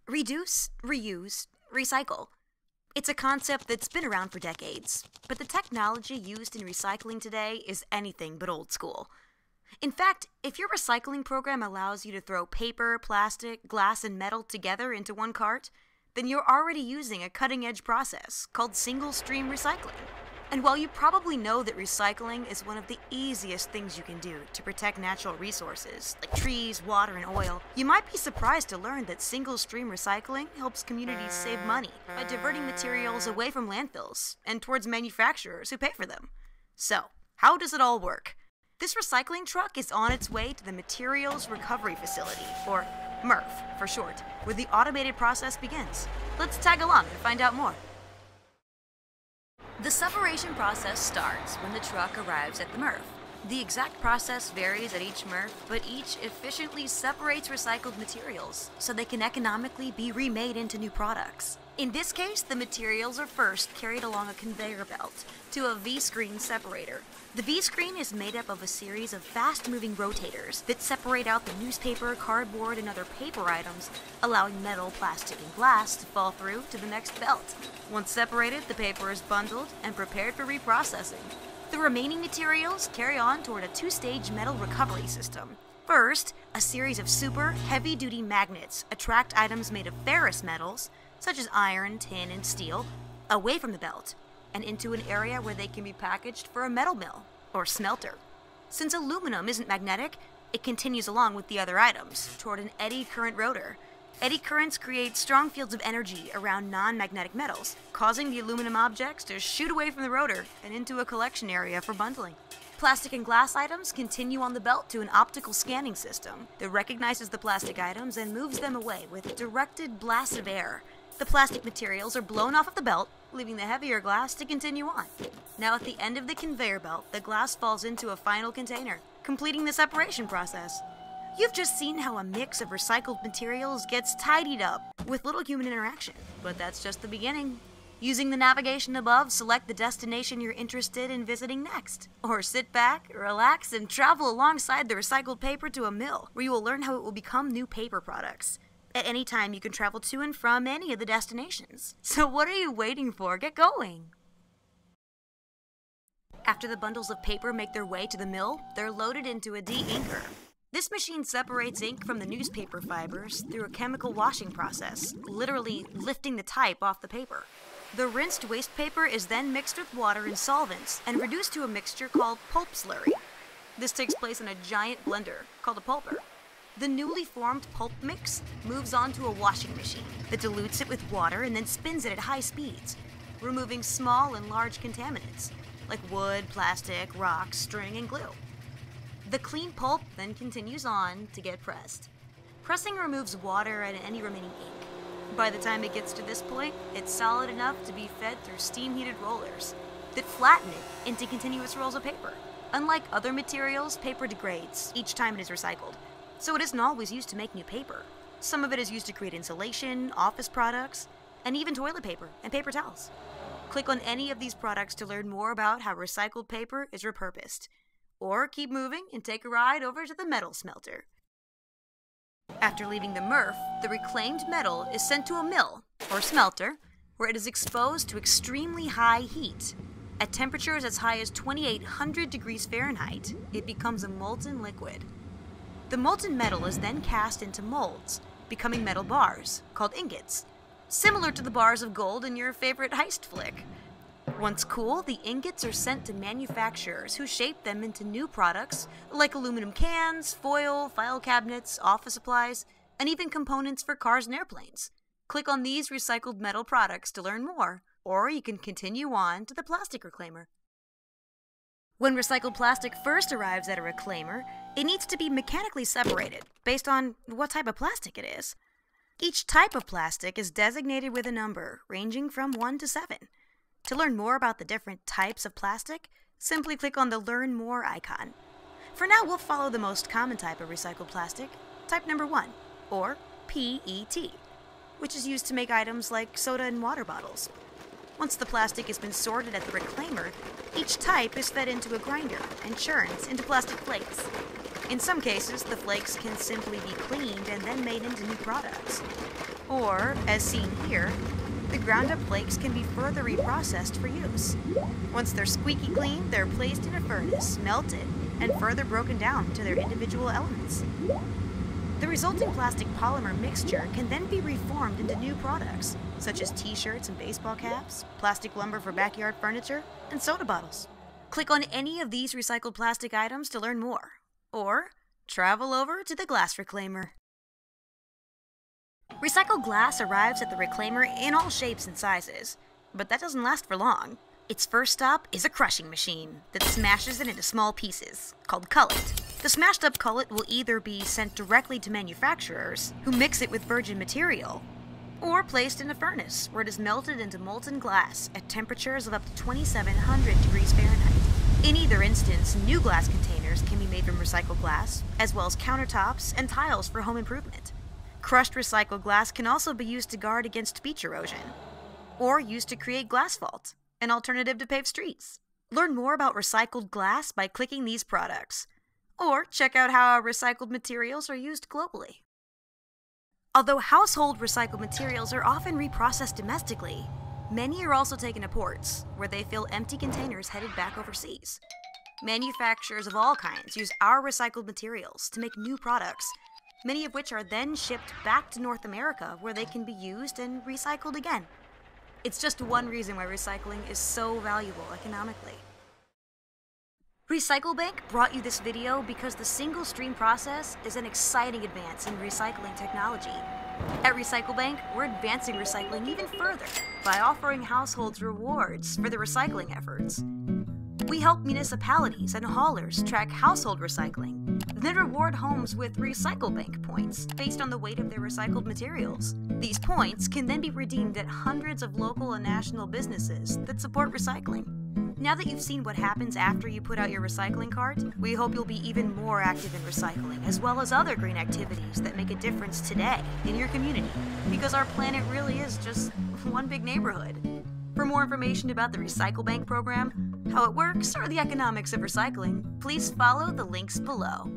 Reduce, reuse, recycle. It's a concept that's been around for decades, but the technology used in recycling today is anything but old school. In fact, if your recycling program allows you to throw paper, plastic, glass, and metal together into one cart, then you're already using a cutting-edge process called single-stream recycling. And while you probably know that recycling is one of the easiest things you can do to protect natural resources, like trees, water, and oil, you might be surprised to learn that single-stream recycling helps communities save money by diverting materials away from landfills and towards manufacturers who pay for them. So, how does it all work? This recycling truck is on its way to the Materials Recovery Facility, or MRF for short, where the automated process begins. Let's tag along and find out more. The separation process starts when the truck arrives at the MRF. The exact process varies at each MRF, but each efficiently separates recycled materials so they can economically be remade into new products. In this case, the materials are first carried along a conveyor belt to a V-screen separator. The V-screen is made up of a series of fast-moving rotators that separate out the newspaper, cardboard, and other paper items, allowing metal, plastic, and glass to fall through to the next belt. Once separated, the paper is bundled and prepared for reprocessing. The remaining materials carry on toward a two-stage metal recovery system. First, a series of super heavy-duty magnets attract items made of ferrous metals, such as iron, tin, and steel, away from the belt and into an area where they can be packaged for a metal mill or smelter. Since aluminum isn't magnetic, it continues along with the other items toward an eddy current rotor. Eddy currents create strong fields of energy around non-magnetic metals, causing the aluminum objects to shoot away from the rotor and into a collection area for bundling. Plastic and glass items continue on the belt to an optical scanning system that recognizes the plastic items and moves them away with directed blasts of air. The plastic materials are blown off of the belt, leaving the heavier glass to continue on. Now at the end of the conveyor belt, the glass falls into a final container, completing the separation process. You've just seen how a mix of recycled materials gets tidied up with little human interaction, but that's just the beginning. Using the navigation above, select the destination you're interested in visiting next. Or sit back, relax, and travel alongside the recycled paper to a mill, where you will learn how it will become new paper products. At any time, you can travel to and from any of the destinations. So what are you waiting for? Get going! After the bundles of paper make their way to the mill, they're loaded into a de-inker. This machine separates ink from the newspaper fibers through a chemical washing process, literally lifting the type off the paper. The rinsed waste paper is then mixed with water and solvents and reduced to a mixture called pulp slurry. This takes place in a giant blender called a pulper. The newly formed pulp mix moves on to a washing machine that dilutes it with water and then spins it at high speeds, removing small and large contaminants like wood, plastic, rocks, string, and glue. The clean pulp then continues on to get pressed. Pressing removes water and any remaining ink. By the time it gets to this point, it's solid enough to be fed through steam-heated rollers that flatten it into continuous rolls of paper. Unlike other materials, paper degrades each time it is recycled, so it isn't always used to make new paper. Some of it is used to create insulation, office products, and even toilet paper and paper towels. Click on any of these products to learn more about how recycled paper is repurposed. Or keep moving and take a ride over to the metal smelter. After leaving the MRF, the reclaimed metal is sent to a mill, or smelter, where it is exposed to extremely high heat. At temperatures as high as 2,800 degrees Fahrenheit, it becomes a molten liquid. The molten metal is then cast into molds, becoming metal bars, called ingots, similar to the bars of gold in your favorite heist flick. Once cool, the ingots are sent to manufacturers who shape them into new products like aluminum cans, foil, file cabinets, office supplies, and even components for cars and airplanes. Click on these recycled metal products to learn more, or you can continue on to the plastic reclaimer. When recycled plastic first arrives at a reclaimer, it needs to be mechanically separated based on what type of plastic it is. Each type of plastic is designated with a number ranging from 1 to 7. To learn more about the different types of plastic, simply click on the Learn More icon. For now, we'll follow the most common type of recycled plastic, type number 1, or PET, which is used to make items like soda and water bottles. Once the plastic has been sorted at the reclaimer, each type is fed into a grinder and churns into plastic flakes. In some cases, the flakes can simply be cleaned and then made into new products. Or, as seen here, the ground-up flakes can be further reprocessed for use. Once they're squeaky clean, they're placed in a furnace, melted, and further broken down into their individual elements. The resulting plastic polymer mixture can then be reformed into new products, such as t-shirts and baseball caps, plastic lumber for backyard furniture, and soda bottles. Click on any of these recycled plastic items to learn more, or travel over to the Glass Reclaimer. Recycled glass arrives at the Reclaimer in all shapes and sizes, but that doesn't last for long. Its first stop is a crushing machine that smashes it into small pieces, called cullet. The smashed up cullet will either be sent directly to manufacturers, who mix it with virgin material, or placed in a furnace where it is melted into molten glass at temperatures of up to 2,700 degrees Fahrenheit. In either instance, new glass containers can be made from recycled glass, as well as countertops and tiles for home improvement. Crushed recycled glass can also be used to guard against beach erosion, or used to create glassfalt, an alternative to paved streets. Learn more about recycled glass by clicking these products, or check out how our recycled materials are used globally. Although household recycled materials are often reprocessed domestically, many are also taken to ports, where they fill empty containers headed back overseas. Manufacturers of all kinds use our recycled materials to make new products, many of which are then shipped back to North America, where they can be used and recycled again. It's just one reason why recycling is so valuable economically. RecycleBank brought you this video because the single stream process is an exciting advance in recycling technology. At RecycleBank, we're advancing recycling even further by offering households rewards for their recycling efforts. We help municipalities and haulers track household recycling, then reward homes with RecycleBank points based on the weight of their recycled materials. These points can then be redeemed at hundreds of local and national businesses that support recycling. Now that you've seen what happens after you put out your recycling cart, we hope you'll be even more active in recycling, as well as other green activities that make a difference today in your community, because our planet really is just one big neighborhood. For more information about the RecycleBank program, how it works, or the economics of recycling, please follow the links below.